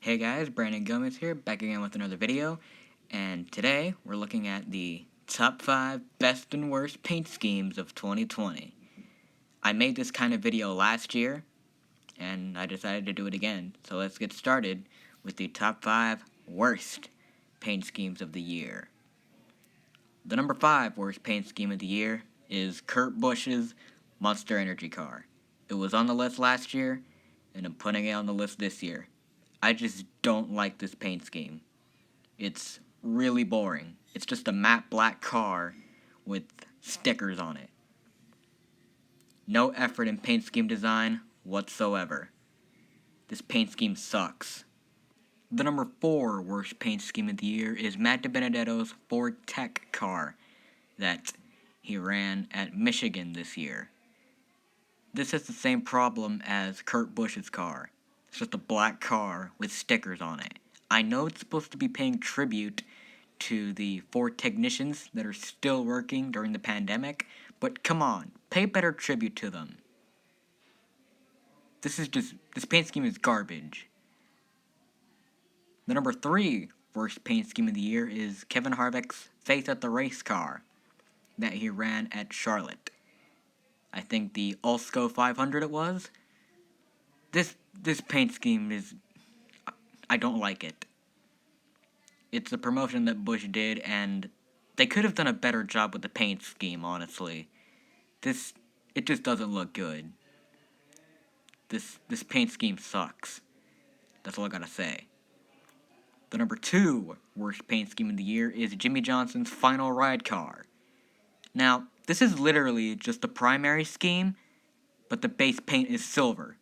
Hey guys, Brandon Gomez here, back again with another video, and today we're looking at the top 5 best and worst paint schemes of 2020. I made this kind of video last year, and I decided to do it again, so let's get started with the top 5 worst paint schemes of the year. The number 5 worst paint scheme of the year is Kurt Busch's Monster Energy car. It was on the list last year, and I'm putting it on the list this year. I just don't like this paint scheme. It's really boring. It's just a matte black car with stickers on it. No effort in paint scheme design whatsoever. This paint scheme sucks. The number 4 worst paint scheme of the year is Matt DiBenedetto's Ford Tech car that he ran at Michigan this year. This has the same problem as Kurt Busch's car. It's just a black car with stickers on it. I know it's supposed to be paying tribute to the Ford technicians that are still working during the pandemic, but come on, pay better tribute to them. This paint scheme is garbage. The number 3 worst paint scheme of the year is Kevin Harvick's Faith at the Race car that he ran at Charlotte. I think the Ulsco 500 it was. This paint scheme is... I don't like it. It's a promotion that Busch did, and they could have done a better job with the paint scheme, honestly. It just doesn't look good. This paint scheme sucks. That's all I gotta say. The number 2 worst paint scheme of the year is Jimmy Johnson's Final Ride car. Now, this is literally just a primary scheme, but the base paint is silver.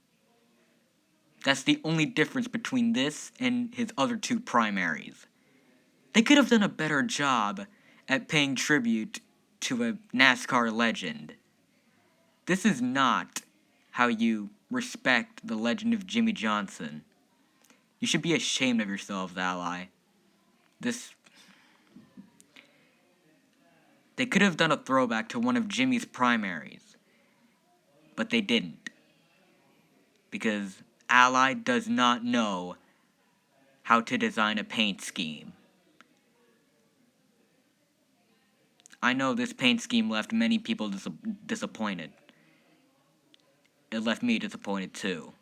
That's the only difference between this and his other 2 primaries. They could have done a better job at paying tribute to a NASCAR legend. This is not how you respect the legend of Jimmy Johnson. You should be ashamed of yourselves, Ally. They could have done a throwback to one of Jimmy's primaries, but they didn't. Because Ally does not know how to design a paint scheme. I know this paint scheme left many people disappointed. It left me disappointed too.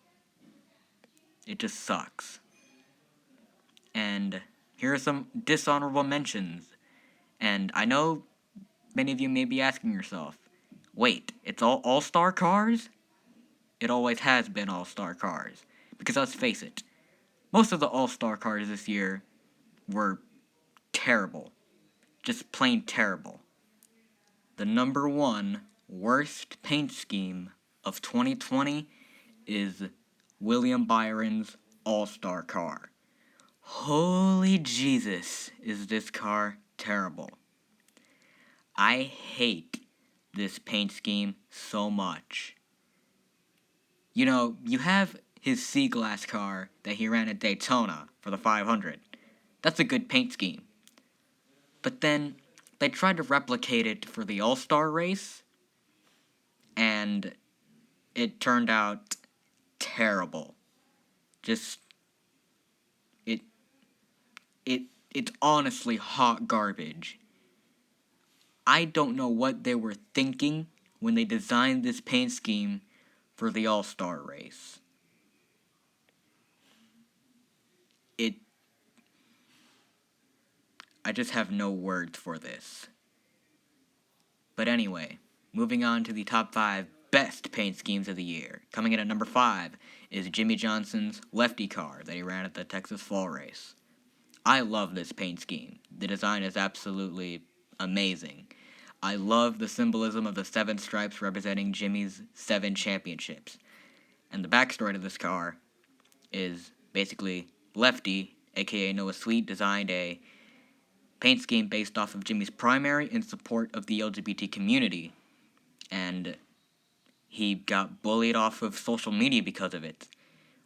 It just sucks. And here are some dishonorable mentions. And I know many of you may be asking yourself, wait, it's all all-star cars? It always has been all-star cars. Because let's face it, most of the all-star cars this year were terrible. Just plain terrible. The number 1 worst paint scheme of 2020 is William Byron's All-Star car. Holy Jesus, is this car terrible. I hate this paint scheme so much. You know, you have his sea glass car that he ran at Daytona for the 500. That's a good paint scheme. But then they tried to replicate it for the All-Star race, and it turned out terrible. It's honestly hot garbage. I don't know what they were thinking when they designed this paint scheme for the All-Star race. I just have no words for this. But anyway, moving on to the top 5 best paint schemes of the year. Coming in at number 5 is Jimmy Johnson's Lefty car that he ran at the Texas Fall Race. I love this paint scheme. The design is absolutely amazing. I love the symbolism of the 7 stripes representing Jimmy's 7 championships. And the backstory to this car is basically Lefty, aka Noah Sweet, designed a paint scheme based off of Jimmy's primary in support of the LGBT community. And he got bullied off of social media because of it,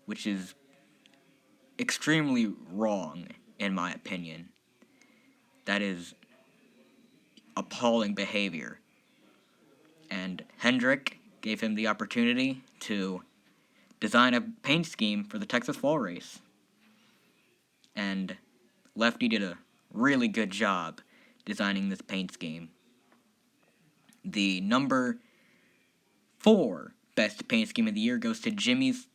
which is extremely wrong, in my opinion. That is appalling behavior. And Hendrick gave him the opportunity to design a paint scheme for the Texas Fall Race. and Lefty did a really good job designing this paint scheme. The number 4 best paint scheme of the year goes to Jimmy's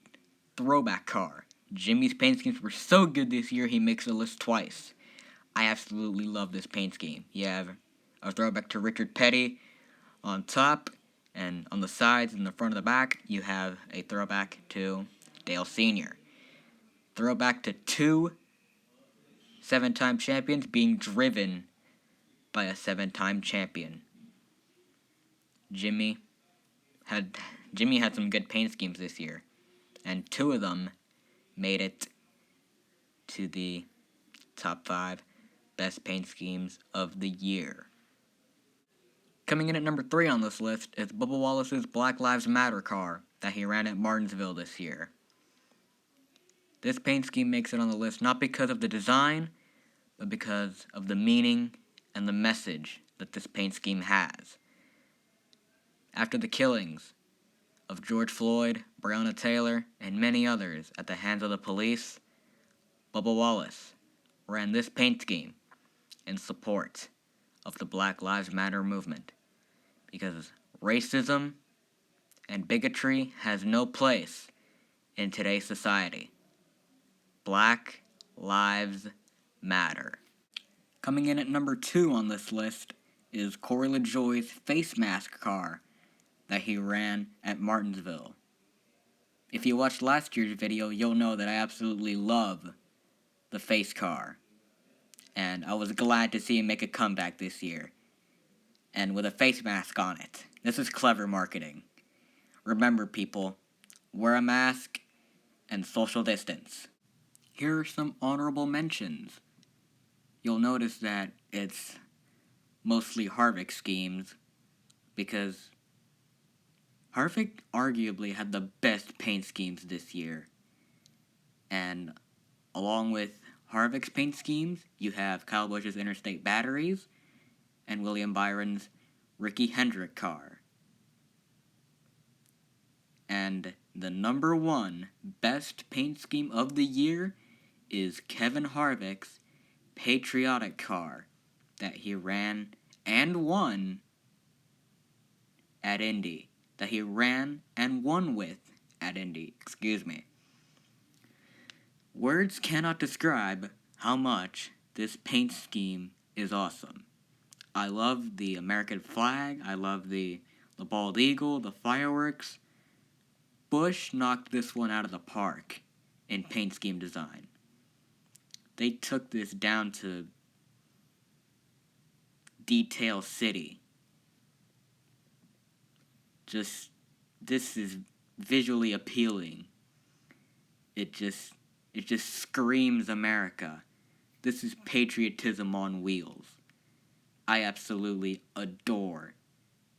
throwback car. Jimmy's paint schemes were so good this year, he makes the list twice. I absolutely love this paint scheme. You have a throwback to Richard Petty on top, and on the sides and the front of the back, you have a throwback to Dale Sr. Throwback to 2 7-time champions being driven by a 7-time champion. Jimmy had some good paint schemes this year, and 2 of them made it to the top 5 best paint schemes of the year. Coming in at number 3 on this list is Bubba Wallace's Black Lives Matter car that he ran at Martinsville this year. This paint scheme makes it on the list not because of the design, but because of the meaning and the message that this paint scheme has. After the killings of George Floyd, Breonna Taylor, and many others at the hands of the police, Bubba Wallace ran this paint scheme in support of the Black Lives Matter movement, because racism and bigotry has no place in today's society. Black Lives Matter. Coming in at number 2 on this list is Corey LaJoie's face mask car that he ran at Martinsville. If you watched last year's video, you'll know that I absolutely love the face car, and I was glad to see him make a comeback this year, and with a face mask on it. This is clever marketing. Remember, people, wear a mask and social distance. Here are some honorable mentions. You'll notice that it's mostly Harvick schemes, because Harvick arguably had the best paint schemes this year. And along with Harvick's paint schemes, you have Kyle Busch's Interstate Batteries and William Byron's Ricky Hendrick car. And the number 1 best paint scheme of the year is Kevin Harvick's patriotic car that he ran and won at Indy. That he ran and won with at Indy. Words cannot describe how much this paint scheme is awesome. I love the American flag. I love the bald eagle, the fireworks. Busch knocked this one out of the park in paint scheme design. They took this down to Detail City. This is visually appealing. It just screams America. This is patriotism on wheels. I absolutely adore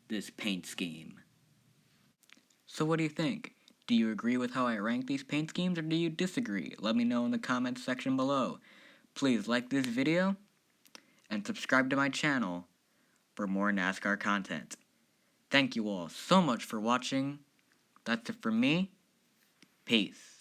this paint scheme. So what do you think? Do you agree with how I rank these paint schemes, or do you disagree? Let me know in the comments section below. Please like this video and subscribe to my channel for more NASCAR content. Thank you all so much for watching. That's it for me. Peace.